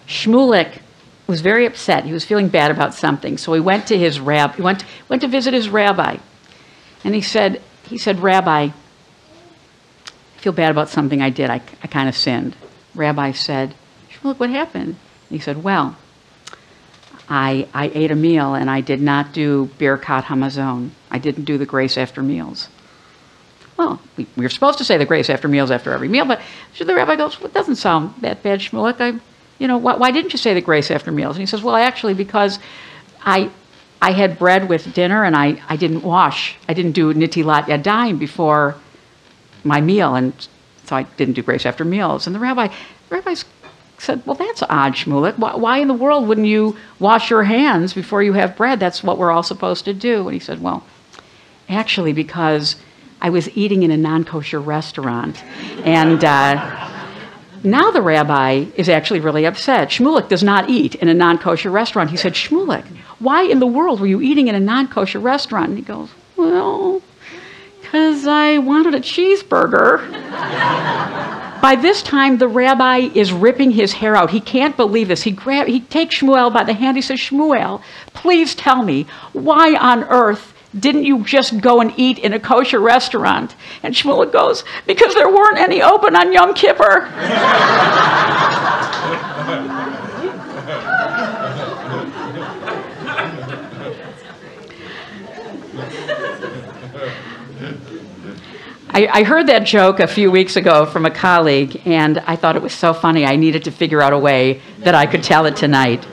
Shmulik was very upset. He was feeling bad about something. So he went to his he went to visit his rabbi. And he said, Rabbi, I feel bad about something I did. I kind of sinned. Rabbi said, Shmulik, what happened? And he said, well, I ate a meal and I did not do Birkat Hamazon. I didn't do the grace after meals. Well, we were supposed to say the grace after meals after every meal, but the rabbi goes, well, it doesn't sound that bad, Shmulik. Why didn't you say the grace after meals? And he says, well, actually, because I had bread with dinner and I didn't wash. I didn't do Nitilat Yadayim before my meal, and so I didn't do grace after meals. And the rabbi said, well, that's odd, Shmulik. Why in the world wouldn't you wash your hands before you have bread? That's what we're all supposed to do. And he said, well, actually, because I was eating in a non-kosher restaurant. And now the rabbi is actually really upset. Shmulik does not eat in a non-kosher restaurant. He said, Shmulik, why in the world were you eating in a non-kosher restaurant? And he goes, well, because I wanted a cheeseburger. By this time, the rabbi is ripping his hair out. He can't believe this. He takes Shmuel by the hand. He says, Shmuel, please tell me, why on earth didn't you just go and eat in a kosher restaurant? And Shmuel goes, because there weren't any open on Yom Kippur. I heard that joke a few weeks ago from a colleague, and I thought it was so funny I needed to figure out a way that I could tell it tonight.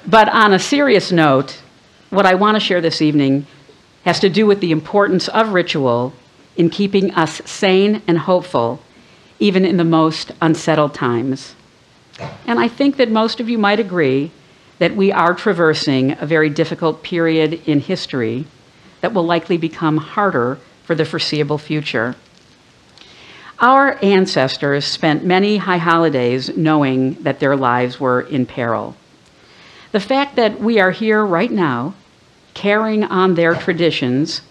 But on a serious note, what I want to share this evening has to do with the importance of ritual in keeping us sane and hopeful, even in the most unsettled times. And I think that most of you might agree that we are traversing a very difficult period in history that will likely become harder for the foreseeable future. Our ancestors spent many high holidays knowing that their lives were in peril. The fact that we are here right now, carrying on their traditions,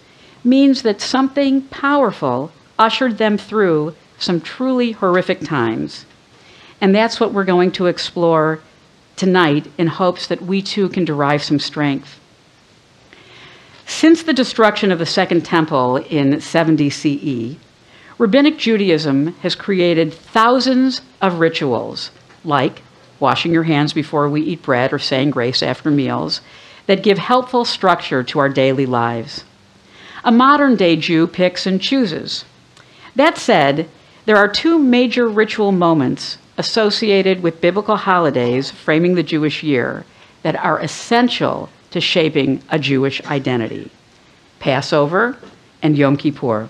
means that something powerful ushered them through some truly horrific times. And that's what we're going to explore tonight in hopes that we too can derive some strength. Since the destruction of the Second Temple in 70 CE, Rabbinic Judaism has created thousands of rituals, like washing your hands before we eat bread or saying grace after meals, that give helpful structure to our daily lives. A modern-day Jew picks and chooses. That said, there are two major ritual moments associated with biblical holidays framing the Jewish year that are essential to shaping a Jewish identity: Passover and Yom Kippur.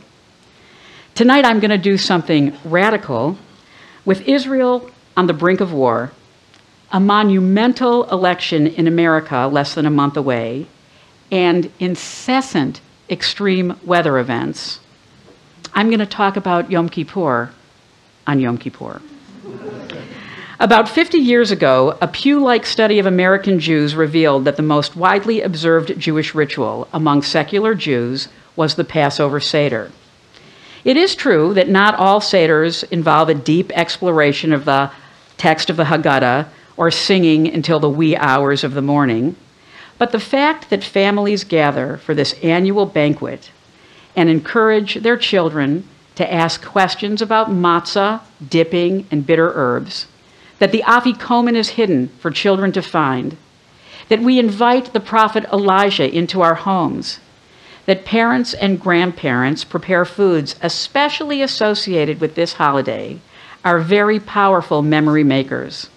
Tonight I'm going to do something radical. With Israel on the brink of war, a monumental election in America less than a month away, and incessant extreme weather events, I'm going to talk about Yom Kippur on Yom Kippur. About 50 years ago, a Pew-like study of American Jews revealed that the most widely observed Jewish ritual among secular Jews was the Passover Seder. It is true that not all Seders involve a deep exploration of the text of the Haggadah or singing until the wee hours of the morning, but the fact that families gather for this annual banquet and encourage their children to ask questions about matzah, dipping, and bitter herbs, that the afikomen is hidden for children to find, that we invite the prophet Elijah into our homes, that parents and grandparents prepare foods especially associated with this holiday, are very powerful memory makers.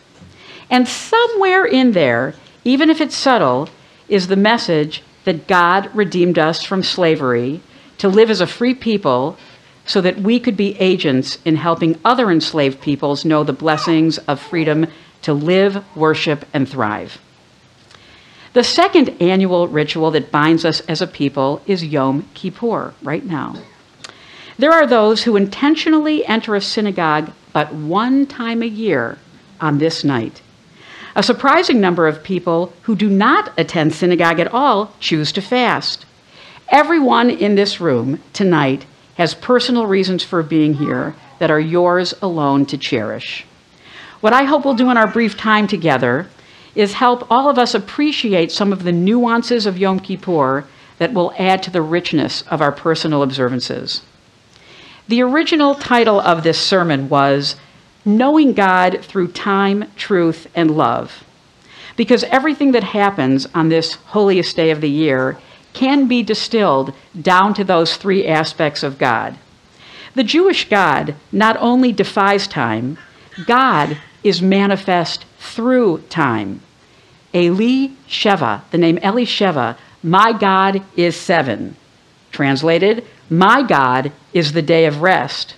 And somewhere in there, even if it's subtle, is the message that God redeemed us from slavery to live as a free people so that we could be agents in helping other enslaved peoples know the blessings of freedom to live, worship, and thrive. The second annual ritual that binds us as a people is Yom Kippur, right now. There are those who intentionally enter a synagogue but one time a year on this night. A surprising number of people who do not attend synagogue at all choose to fast. Everyone in this room tonight has personal reasons for being here that are yours alone to cherish. What I hope we'll do in our brief time together is help all of us appreciate some of the nuances of Yom Kippur that will add to the richness of our personal observances. The original title of this sermon was Knowing God Through Time, Truth, and Love, because everything that happens on this holiest day of the year can be distilled down to those three aspects of God. The Jewish God not only defies time, God is manifest through time. Eli Sheva, the name Eli Sheva, my God is 7. Translated, my God is the day of rest.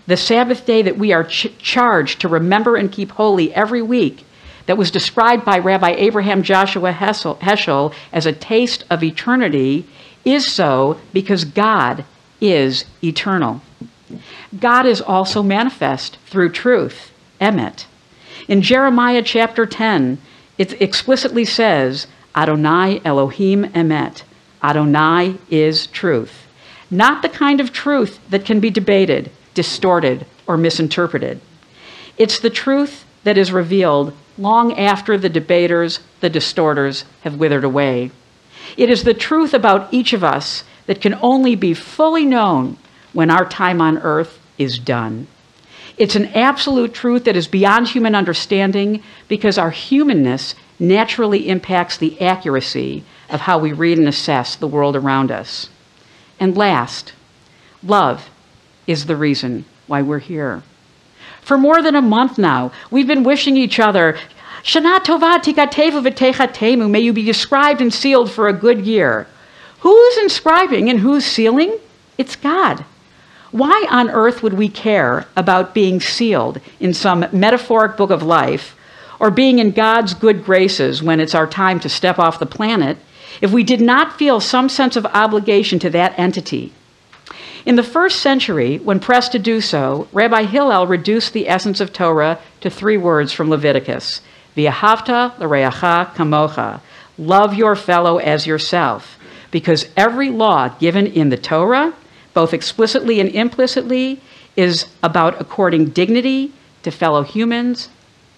The Sabbath day that we are charged to remember and keep holy every week, that was described by Rabbi Abraham Joshua Heschel as a taste of eternity, is so because God is eternal. God is also manifest through truth, emet. In Jeremiah chapter 10, it explicitly says, Adonai Elohim emet. Adonai is truth. Not the kind of truth that can be debated, distorted, or misinterpreted. It's the truth that is revealed long after the debaters, the distorters, have withered away. It is the truth about each of us that can only be fully known when our time on earth is done. It's an absolute truth that is beyond human understanding because our humanness naturally impacts the accuracy of how we read and assess the world around us. And last, love is the reason why we're here. For more than a month now, we've been wishing each other, Shana Tova Tikatevu V'Techatemu, may you be inscribed and sealed for a good year. Who's inscribing and who's sealing? It's God. Why on earth would we care about being sealed in some metaphoric book of life or being in God's good graces when it's our time to step off the planet if we did not feel some sense of obligation to that entity? In the first century, when pressed to do so, Rabbi Hillel reduced the essence of Torah to 3 words from Leviticus, V'ahavta l'reacha kamocha, love your fellow as yourself, because every law given in the Torah, both explicitly and implicitly, is about according dignity to fellow humans,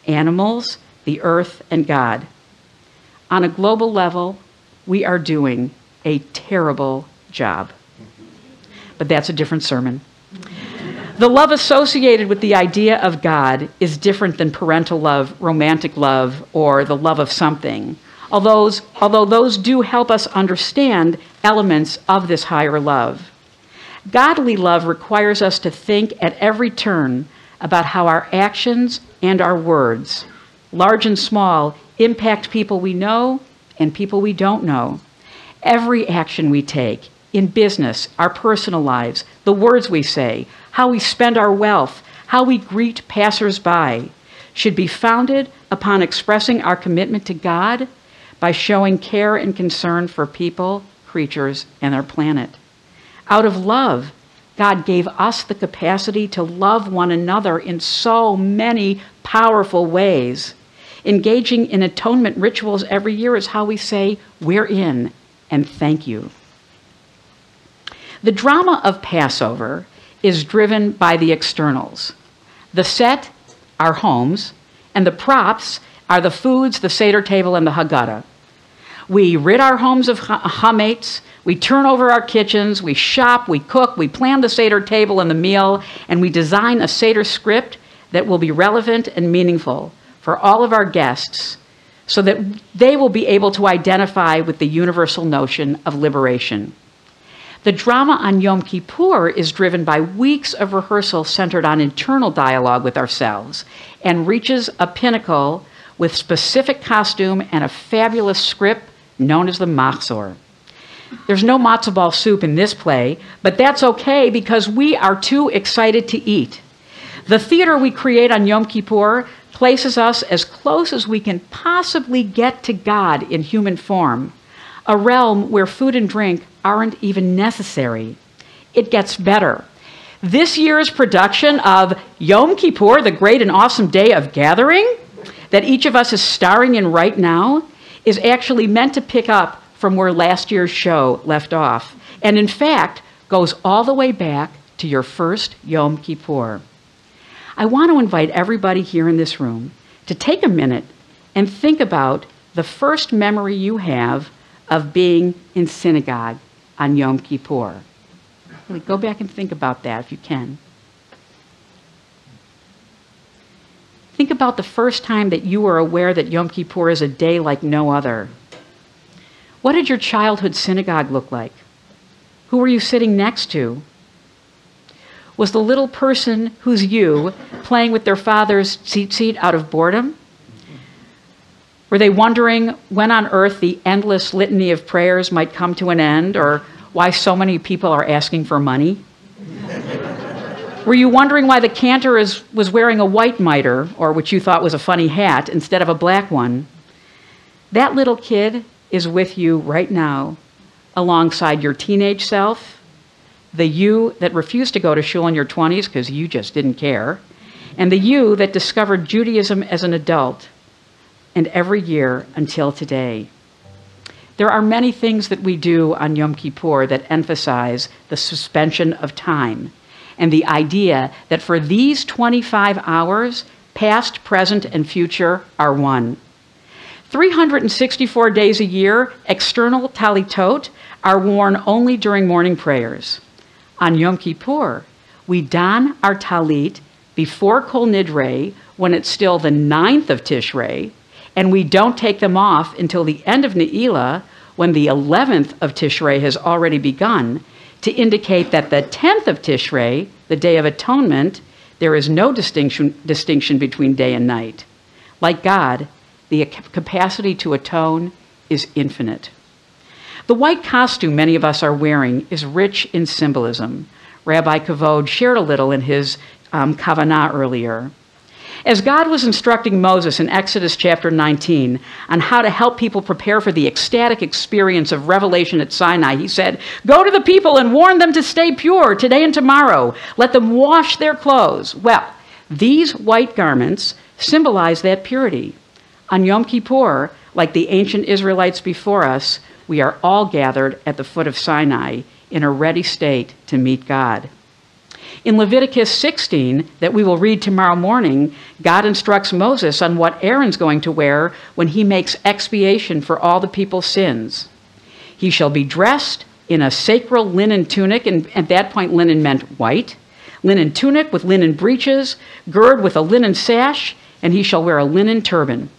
animals, the earth, and God. On a global level, we are doing a terrible job. But that's a different sermon. The love associated with the idea of God is different than parental love, romantic love, or the love of something, although those do help us understand elements of this higher love. Godly love requires us to think at every turn about how our actions and our words, large and small, impact people we know and people we don't know. Every action we take, in business, our personal lives, the words we say, how we spend our wealth, how we greet passers-by, should be founded upon expressing our commitment to God by showing care and concern for people, creatures, and our planet. Out of love, God gave us the capacity to love one another in so many powerful ways. Engaging in atonement rituals every year is how we say, we're in, and thank you. The drama of Passover is driven by the externals. The set, our homes, and the props are the foods, the Seder table, and the Haggadah. We rid our homes of chametz, we turn over our kitchens, we shop, we cook, we plan the Seder table and the meal, and we design a Seder script that will be relevant and meaningful for all of our guests so that they will be able to identify with the universal notion of liberation. The drama on Yom Kippur is driven by weeks of rehearsal centered on internal dialogue with ourselves and reaches a pinnacle with specific costume and a fabulous script known as the Machzor. There's no matzo ball soup in this play, but that's okay because we are too excited to eat. The theater we create on Yom Kippur places us as close as we can possibly get to God in human form, a realm where food and drink aren't even necessary. It gets better. This year's production of Yom Kippur, the great and awesome day of gathering, that each of us is starring in right now, is actually meant to pick up from where last year's show left off, and in fact, goes all the way back to your first Yom Kippur. I want to invite everybody here in this room to take a minute and think about the first memory you have of being in synagogue on Yom Kippur. Really, go back and think about that if you can. Think about the first time that you were aware that Yom Kippur is a day like no other. What did your childhood synagogue look like? Who were you sitting next to? Was the little person who's you playing with their father's tzitzit out of boredom? Were they wondering when on earth the endless litany of prayers might come to an end, or why so many people are asking for money? Were you wondering why the cantor was wearing a white mitre, or what you thought was a funny hat, instead of a black one? That little kid is with you right now, alongside your teenage self, the you that refused to go to shul in your 20s because you just didn't care, and the you that discovered Judaism as an adult, and every year until today. There are many things that we do on Yom Kippur that emphasize the suspension of time and the idea that for these 25 hours, past, present, and future are one. 364 days a year, external talitot are worn only during morning prayers. On Yom Kippur, we don our talit before Kol Nidre when it's still the 9th of Tishrei, and we don't take them off until the end of Ne'ilah when the 11th of Tishrei has already begun, to indicate that the 10th of Tishrei, the Day of Atonement, there is no distinction between day and night. Like God, the capacity to atone is infinite. The white costume many of us are wearing is rich in symbolism. Rabbi Kavod shared a little in his kavanah earlier. As God was instructing Moses in Exodus chapter 19 on how to help people prepare for the ecstatic experience of revelation at Sinai, he said, "Go to the people and warn them to stay pure today and tomorrow. Let them wash their clothes." Well, these white garments symbolize that purity. On Yom Kippur, like the ancient Israelites before us, we are all gathered at the foot of Sinai in a ready state to meet God. In Leviticus 16, that we will read tomorrow morning, God instructs Moses on what Aaron's going to wear when he makes expiation for all the people's sins. He shall be dressed in a sacral linen tunic, and at that point linen meant white, linen tunic with linen breeches, gird with a linen sash, and he shall wear a linen turban.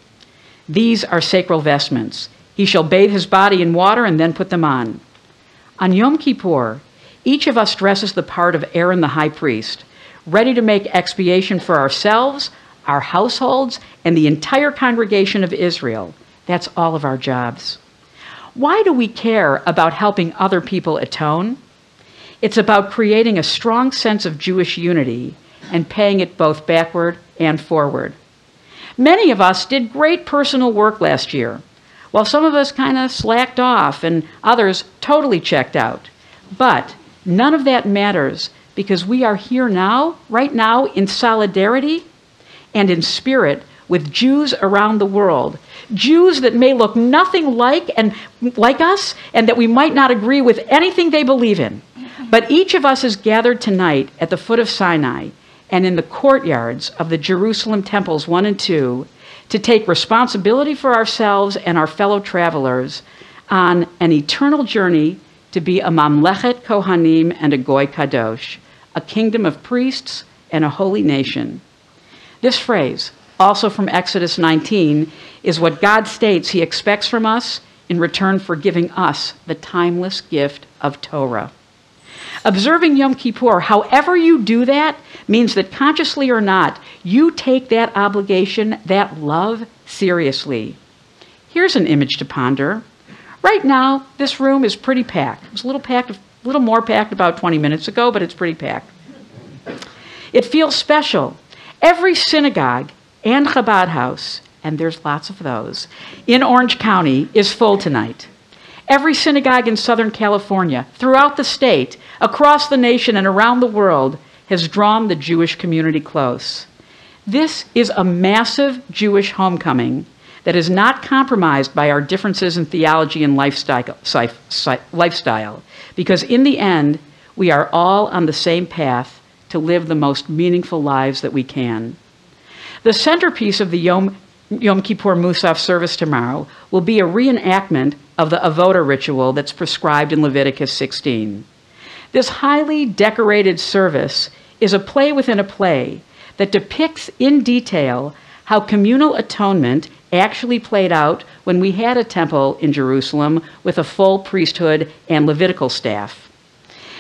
These are sacral vestments. He shall bathe his body in water and then put them on. On Yom Kippur, each of us dresses the part of Aaron the high priest, ready to make expiation for ourselves, our households, and the entire congregation of Israel. That's all of our jobs. Why do we care about helping other people atone? It's about creating a strong sense of Jewish unity and paying it both backward and forward. Many of us did great personal work last year, while some of us kind of slacked off and others totally checked out. But none of that matters because we are here now, right now, in solidarity and in spirit with Jews around the world. Jews that may look nothing like us and that we might not agree with anything they believe in. But each of us is gathered tonight at the foot of Sinai and in the courtyards of the Jerusalem temples 1 and 2 to take responsibility for ourselves and our fellow travelers on an eternal journey to be a mamlechet kohanim and a goy kadosh, a kingdom of priests and a holy nation. This phrase, also from Exodus 19, is what God states he expects from us in return for giving us the timeless gift of Torah. Observing Yom Kippur, however you do that, means that consciously or not, you take that obligation, that love, seriously. Here's an image to ponder. Right now, this room is pretty packed. It was a little more packed about 20 minutes ago, but it's pretty packed. It feels special. Every synagogue and Chabad house, and there's lots of those, in Orange County is full tonight. Every synagogue in Southern California, throughout the state, across the nation, and around the world has drawn the Jewish community close. This is a massive Jewish homecoming that is not compromised by our differences in theology and lifestyle, because in the end, we are all on the same path to live the most meaningful lives that we can. The centerpiece of the Yom Kippur Musaf service tomorrow will be a reenactment of the Avoda ritual that's prescribed in Leviticus 16. This highly decorated service is a play within a play that depicts in detail how communal atonement actually played out when we had a temple in Jerusalem with a full priesthood and Levitical staff.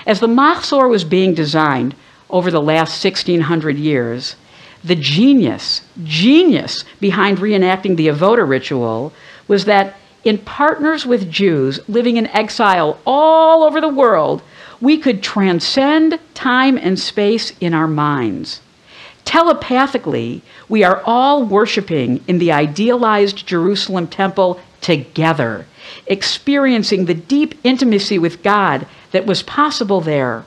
As the Machzor was being designed over the last 1,600 years, the genius behind reenacting the Avoda ritual was that in partners with Jews living in exile all over the world, we could transcend time and space in our minds. Telepathically, we are all worshiping in the idealized Jerusalem temple together, experiencing the deep intimacy with God that was possible there.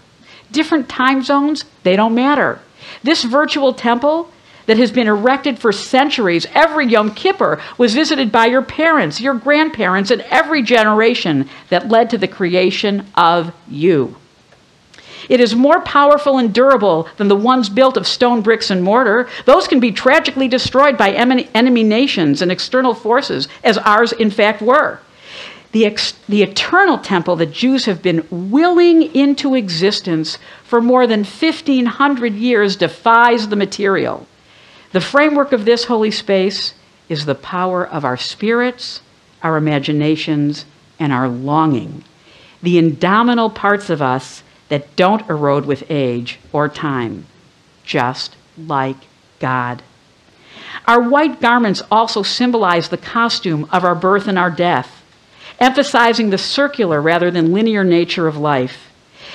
Different time zones, they don't matter. This virtual temple that has been erected for centuries, every Yom Kippur, was visited by your parents, your grandparents, and every generation that led to the creation of you. It is more powerful and durable than the ones built of stone, bricks, and mortar. Those can be tragically destroyed by enemy nations and external forces, as ours in fact were. The eternal temple that Jews have been willing into existence for more than 1,500 years defies the material. The framework of this holy space is the power of our spirits, our imaginations, and our longing, the indomitable parts of us that don't erode with age or time, just like God. Our white garments also symbolize the costume of our birth and our death, emphasizing the circular rather than linear nature of life.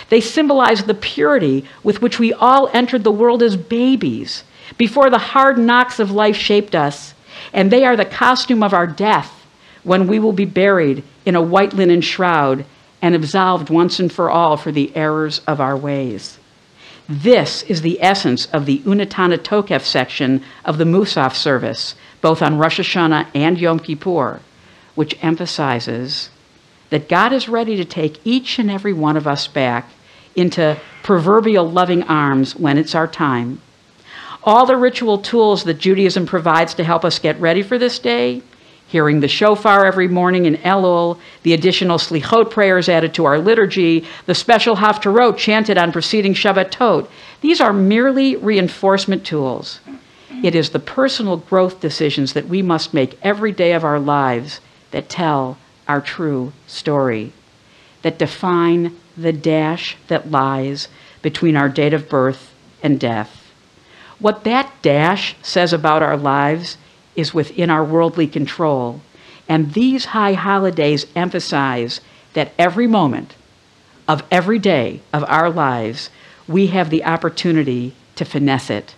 They symbolize the purity with which we all entered the world as babies before the hard knocks of life shaped us, and they are the costume of our death when we will be buried in a white linen shroud and absolved once and for all for the errors of our ways. This is the essence of the Unatana Tokef section of the Musaf service, both on Rosh Hashanah and Yom Kippur, which emphasizes that God is ready to take each and every one of us back into proverbial loving arms when it's our time. All the ritual tools that Judaism provides to help us get ready for this day, hearing the shofar every morning in Elul, the additional slichot prayers added to our liturgy, the special haftarot chanted on preceding Shabbatot, these are merely reinforcement tools. It is the personal growth decisions that we must make every day of our lives that tell our true story, that define the dash that lies between our date of birth and death. What that dash says about our lives is within our worldly control, and these high holidays emphasize that every moment of every day of our lives, we have the opportunity to finesse it.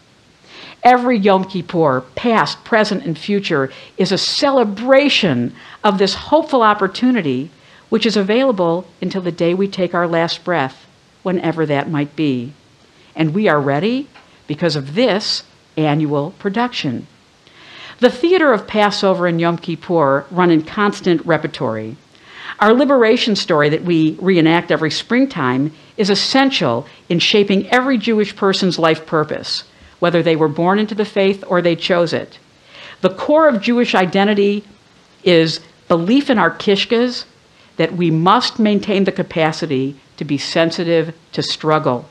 Every Yom Kippur, past, present, and future, is a celebration of this hopeful opportunity, which is available until the day we take our last breath, whenever that might be. And we are ready because of this annual production. The theater of Passover and Yom Kippur run in constant repertory. Our liberation story that we reenact every springtime is essential in shaping every Jewish person's life purpose, whether they were born into the faith or they chose it. The core of Jewish identity is belief in our kishkas, that we must maintain the capacity to be sensitive to struggle.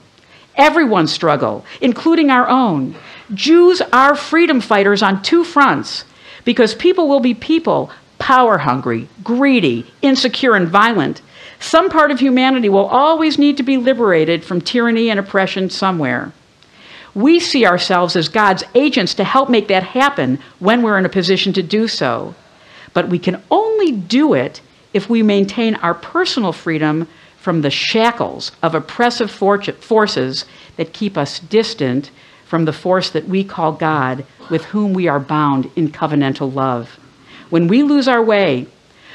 Everyone's struggle, including our own. Jews are freedom fighters on two fronts, because people will be people, power hungry, greedy, insecure, and violent. Some part of humanity will always need to be liberated from tyranny and oppression somewhere. We see ourselves as God's agents to help make that happen when we're in a position to do so. But we can only do it if we maintain our personal freedom from the shackles of oppressive forces that keep us distant from the force that we call God, with whom we are bound in covenantal love. When we lose our way,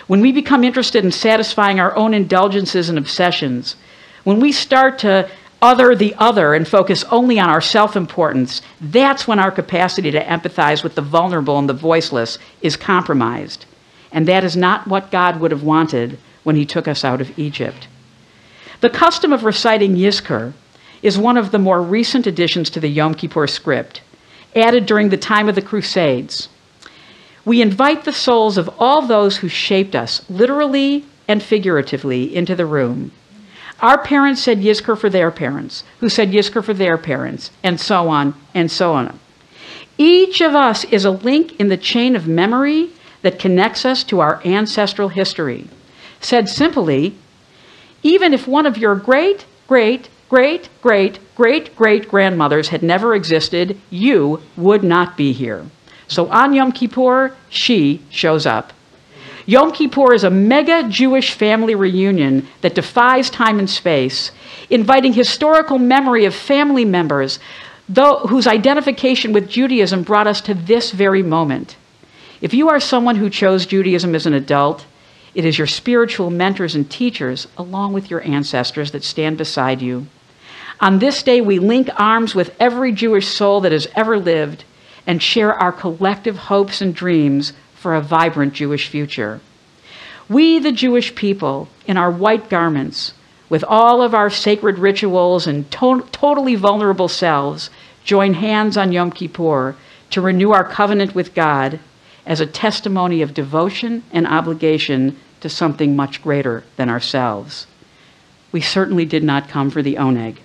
when we become interested in satisfying our own indulgences and obsessions, when we start to other the other and focus only on our self-importance, that's when our capacity to empathize with the vulnerable and the voiceless is compromised. And that is not what God would have wanted when he took us out of Egypt. The custom of reciting Yizkor is one of the more recent additions to the Yom Kippur script, added during the time of the Crusades. We invite the souls of all those who shaped us, literally and figuratively, into the room. Our parents said Yizkor for their parents, who said Yizkor for their parents, and so on and so on. Each of us is a link in the chain of memory that connects us to our ancestral history. Said simply, even if one of your great, great, great, great, great, great grandmothers had never existed, you would not be here. So on Yom Kippur, she shows up. Yom Kippur is a mega Jewish family reunion that defies time and space, inviting historical memory of family members whose identification with Judaism brought us to this very moment. If you are someone who chose Judaism as an adult, it is your spiritual mentors and teachers, along with your ancestors, that stand beside you. On this day, we link arms with every Jewish soul that has ever lived and share our collective hopes and dreams for a vibrant Jewish future. We, the Jewish people, in our white garments, with all of our sacred rituals and totally vulnerable selves, join hands on Yom Kippur to renew our covenant with God as a testimony of devotion and obligation to something much greater than ourselves. We certainly did not come for the oneg.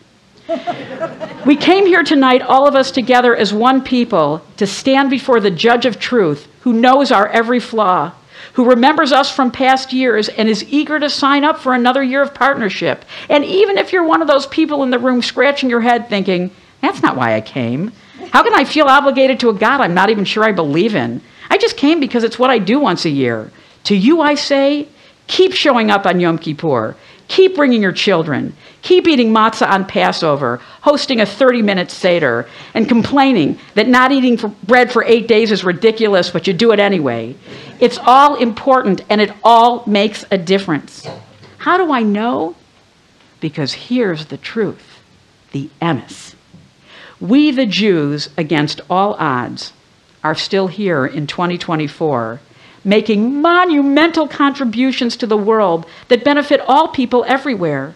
We came here tonight, all of us together as one people, to stand before the judge of truth, who knows our every flaw, who remembers us from past years and is eager to sign up for another year of partnership. And even if you're one of those people in the room scratching your head thinking, that's not why I came. How can I feel obligated to a God I'm not even sure I believe in? I just came because it's what I do once a year. To you I say, keep showing up on Yom Kippur. Keep bringing your children. Keep eating matzah on Passover, hosting a 30-minute Seder, and complaining that not eating bread for 8 days is ridiculous, but you do it anyway. It's all important, and it all makes a difference. How do I know? Because here's the truth, the emes. We, the Jews, against all odds, are still here in 2024, making monumental contributions to the world that benefit all people everywhere.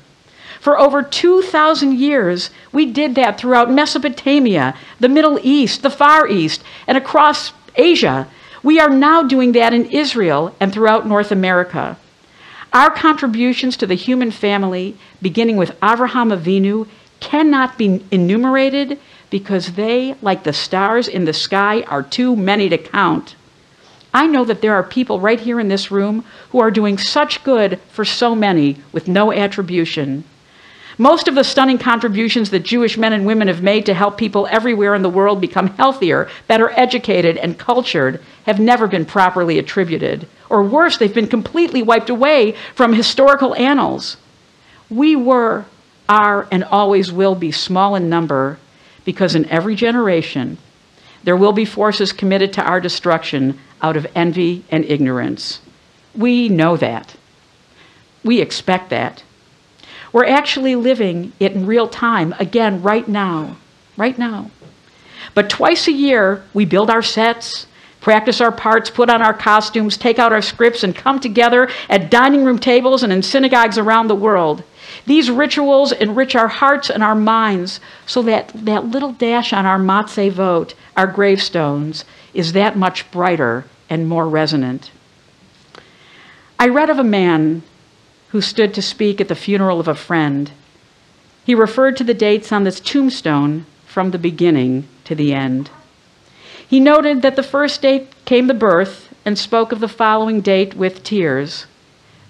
For over 2,000 years, we did that throughout Mesopotamia, the Middle East, the Far East, and across Asia. We are now doing that in Israel and throughout North America. Our contributions to the human family, beginning with Avraham Avinu, cannot be enumerated because they, like the stars in the sky, are too many to count. I know that there are people right here in this room who are doing such good for so many with no attribution. Most of the stunning contributions that Jewish men and women have made to help people everywhere in the world become healthier, better educated, and cultured have never been properly attributed. Or worse, they've been completely wiped away from historical annals. We were, are, and always will be small in number because in every generation, there will be forces committed to our destruction out of envy and ignorance. We know that. We expect that. We're actually living it in real time, again, right now. Right now. But twice a year, we build our sets, practice our parts, put on our costumes, take out our scripts, and come together at dining room tables and in synagogues around the world. These rituals enrich our hearts and our minds so that that little dash on our matzevot, our gravestones, is that much brighter and more resonant. I read of a man who stood to speak at the funeral of a friend. He referred to the dates on this tombstone from the beginning to the end. He noted that the first date came the birth and spoke of the following date with tears,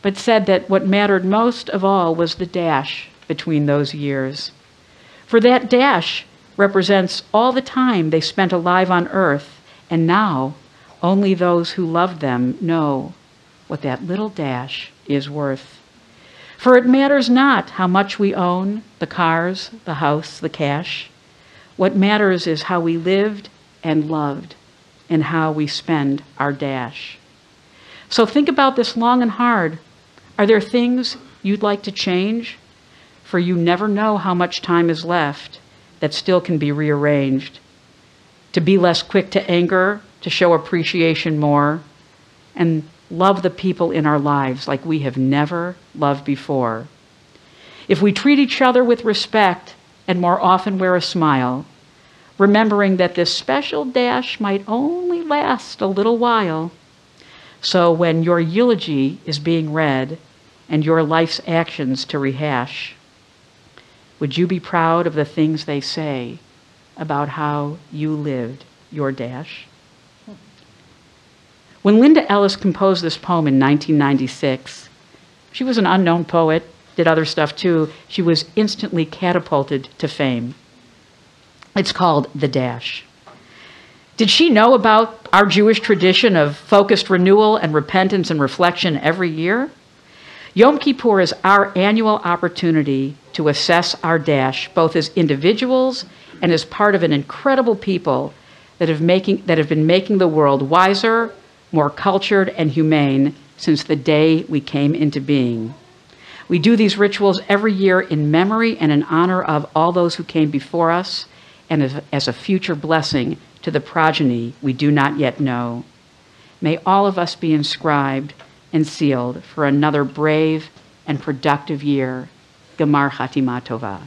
but said that what mattered most of all was the dash between those years. For that dash represents all the time they spent alive on earth, and now only those who loved them know what that little dash is worth. For it matters not how much we own, the cars, the house, the cash. What matters is how we lived and loved and how we spend our dash. So think about this long and hard. Are there things you'd like to change? For you never know how much time is left that still can be rearranged. To be less quick to anger, to show appreciation more, and love the people in our lives like we have never loved before. If we treat each other with respect and more often wear a smile, remembering that this special dash might only last a little while. So when your eulogy is being read and your life's actions to rehash, would you be proud of the things they say about how you lived your dash? When Linda Ellis composed this poem in 1996, she was an unknown poet, did other stuff too. She was instantly catapulted to fame. It's called The Dash. Did she know about our Jewish tradition of focused renewal and repentance and reflection every year? Yom Kippur is our annual opportunity to assess our dash, both as individuals and as part of an incredible people that have been making the world wiser, more cultured, and humane since the day we came into being. We do these rituals every year in memory and in honor of all those who came before us, and as a future blessing to the progeny we do not yet know. May all of us be inscribed and sealed for another brave and productive year. Gemar Chatima Tova.